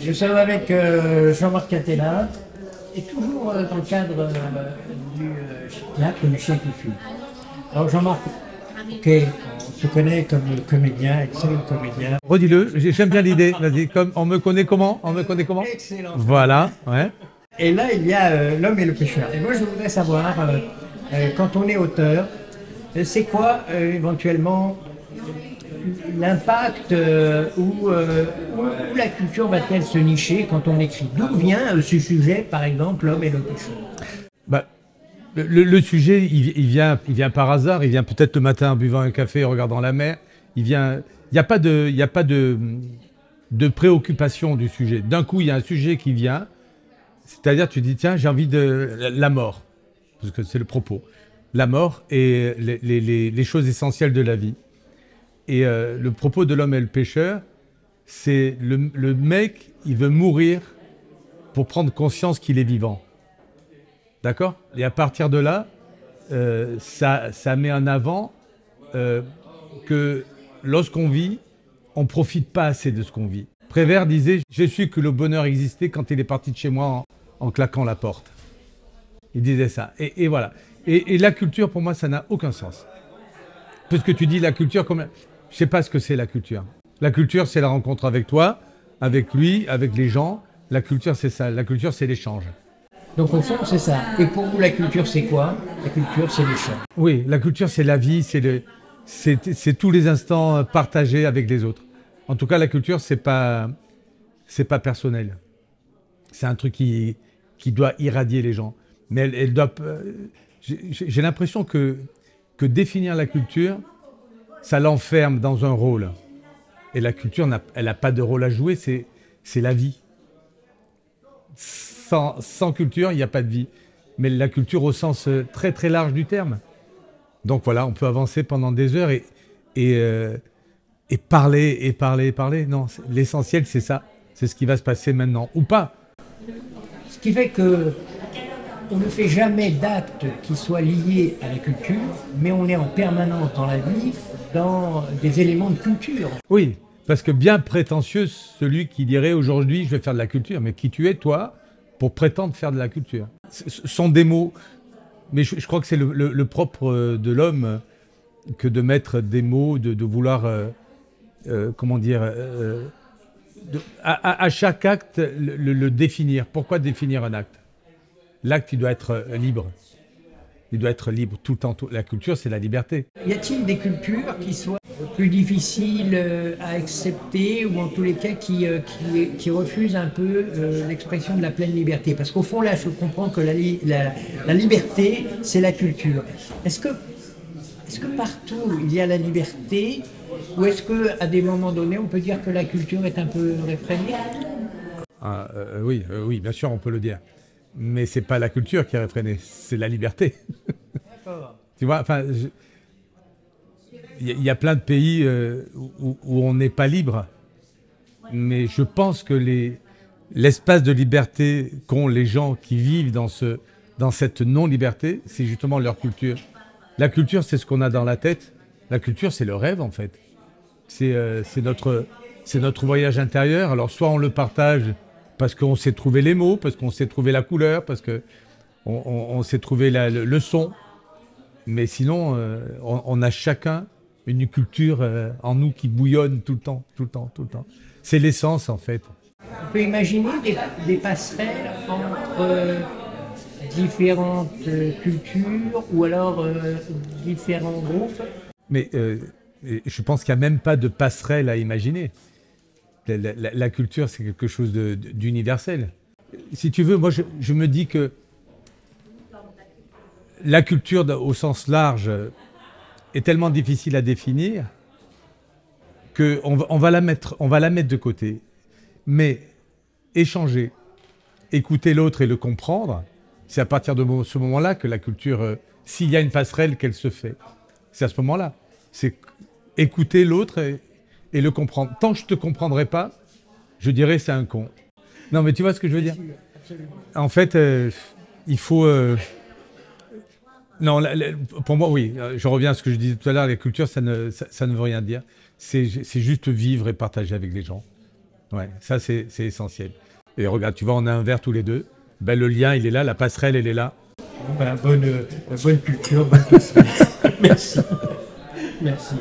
Nous sommes avec Jean-Marc Catella, et toujours dans le cadre du théâtre du siècle qui fut. Alors Jean-Marc, ok, on te connaît comme comédien, excellent comédien. Redis-le, j'aime bien l'idée. Vas-y, on me connaît comment? On me connaît comment? Excellent. Voilà, ouais. Et là, il y a L'homme et le pêcheur. Et moi, je voudrais savoir, quand on est auteur, c'est quoi éventuellement l'impact où la culture va-t-elle se nicher quand on écrit? D'où vient ce sujet, par exemple, L'homme et le pêcheur? Bah, le sujet, il vient par hasard. Il vient peut-être le matin en buvant un café, en regardant la mer. Il n'y a pas de préoccupation du sujet. D'un coup, il y a un sujet qui vient. C'est-à-dire, tu dis, tiens, j'ai envie de la mort, parce que c'est le propos. La mort et les choses essentielles de la vie. Et le propos de L'homme et le pêcheur, c'est le mec, il veut mourir pour prendre conscience qu'il est vivant. D'accord? Et à partir de là, ça met en avant que lorsqu'on vit, on ne profite pas assez de ce qu'on vit. Prévert disait « J'ai su que le bonheur existait quand il est parti de chez moi en claquant la porte ». Il disait ça. Et voilà. Et la culture, pour moi, ça n'a aucun sens. Puisque tu dis la culture, comme... je ne sais pas ce que c'est la culture. La culture, c'est la rencontre avec toi, avec lui, avec les gens. La culture, c'est ça. La culture, c'est l'échange. Donc au fond, c'est ça. Et pour vous, la culture, c'est quoi? La culture, c'est l'échange. Oui, la culture, c'est la vie, c'est tous les instants partagés avec les autres. En tout cas, la culture, c'est pas personnel. C'est un truc qui doit irradier les gens. Mais elle doit... J'ai l'impression que définir la culture, ça l'enferme dans un rôle. Et la culture, elle n'a pas de rôle à jouer, c'est la vie. Sans culture, il n'y a pas de vie. Mais la culture au sens très très large du terme. Donc voilà, on peut avancer pendant des heures et parler, et parler, et parler. Non, l'essentiel, c'est ça. C'est ce qui va se passer maintenant, ou pas. Ce qui fait que on ne fait jamais d'actes qui soient liés à la culture, mais on est en permanence dans la vie, dans des éléments de culture. Oui, parce que bien prétentieux, celui qui dirait aujourd'hui, je vais faire de la culture. Mais qui tu es, toi, pour prétendre faire de la culture? Ce sont des mots, mais je crois que c'est le propre de l'homme que de mettre des mots, de vouloir, comment dire, à chaque acte, le définir. Pourquoi définir un acte? L'acte, il doit être libre. Il doit être libre tout le temps. La culture, c'est la liberté. Y a-t-il des cultures qui soient plus difficiles à accepter ou en tous les cas qui refusent un peu l'expression de la pleine liberté? Parce qu'au fond, là, je comprends que la liberté, c'est la culture. Est-ce que partout, il y a la liberté ou est-ce qu'à des moments donnés, on peut dire que la culture est un peu réfrénée? Oui, bien sûr, on peut le dire. Mais c'est pas la culture qui est réfrénée, c'est la liberté. D'accord. Tu vois, enfin, il y a plein de pays où on n'est pas libre. Mais je pense que l'espace de liberté qu'ont les gens qui vivent dans cette non-liberté, c'est justement leur culture. La culture, c'est ce qu'on a dans la tête. La culture, c'est le rêve, en fait. C'est notre voyage intérieur. Alors, soit on le partage parce qu'on sait trouver les mots, parce qu'on sait trouver la couleur, parce qu'on sait trouver le son. Mais sinon, on a chacun une culture en nous qui bouillonne tout le temps, tout le temps, tout le temps. C'est l'essence, en fait. On peut imaginer des passerelles entre différentes cultures ou alors différents groupes. Mais je pense qu'il n'y a même pas de passerelle à imaginer. La culture, c'est quelque chose d'universel. Si tu veux, moi, je me dis que la culture, au sens large, est tellement difficile à définir qu'on va la mettre de côté. Mais échanger, écouter l'autre et le comprendre, c'est à partir de ce moment-là que la culture, s'il y a une passerelle, qu'elle se fait. C'est à ce moment-là. C'est écouter l'autre et le comprendre. Tant que je ne te comprendrai pas, je dirais c'est un con. Non, mais tu vois ce que je veux dire? En fait, il faut... Non, pour moi, oui. Je reviens à ce que je disais tout à l'heure. La culture, ça ne veut rien dire. C'est juste vivre et partager avec les gens. Ouais, ça c'est essentiel. Et regarde, tu vois, on a un verre tous les deux. Ben, le lien, il est là, la passerelle, elle est là. Ben, bonne culture, bonne passerelle. Merci. Merci.